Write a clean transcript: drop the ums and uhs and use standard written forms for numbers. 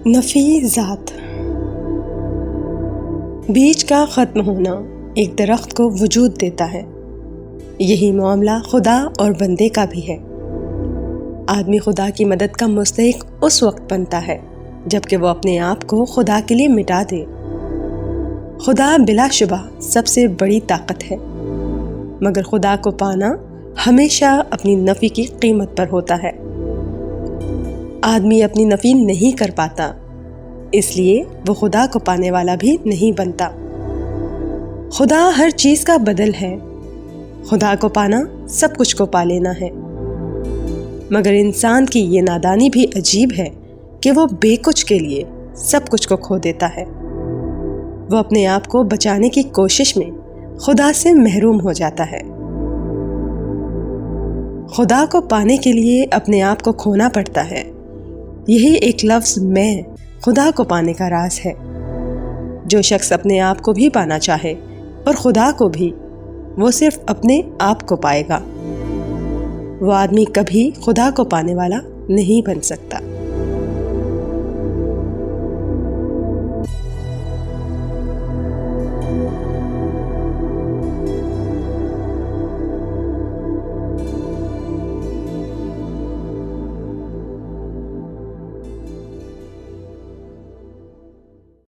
نفی ذات۔ بیج کا ختم ہونا ایک درخت کو وجود دیتا ہے۔ یہی معاملہ خدا اور بندے کا بھی ہے۔ آدمی خدا کی مدد کا مستحق اس وقت بنتا ہے جب کہ وہ اپنے آپ کو خدا کے لیے مٹا دے۔ خدا بلا شبہ سب سے بڑی طاقت ہے، مگر خدا کو پانا ہمیشہ اپنی نفی کی قیمت پر ہوتا ہے۔ آدمی اپنی نفی نہیں کر پاتا، اس لیے وہ خدا کو پانے والا بھی نہیں بنتا۔ خدا ہر چیز کا بدل ہے۔ خدا کو پانا سب کچھ کو پا لینا ہے، مگر انسان کی یہ نادانی بھی عجیب ہے کہ وہ بے کچھ کے لیے سب کچھ کو کھو دیتا ہے۔ وہ اپنے آپ کو بچانے کی کوشش میں خدا سے محروم ہو جاتا ہے۔ خدا کو پانے کے لیے اپنے آپ کو کھونا پڑتا ہے۔ یہی ایک لفظ میں خدا کو پانے کا راز ہے۔ جو شخص اپنے آپ کو بھی پانا چاہے اور خدا کو بھی، وہ صرف اپنے آپ کو پائے گا۔ وہ آدمی کبھی خدا کو پانے والا نہیں بن سکتا۔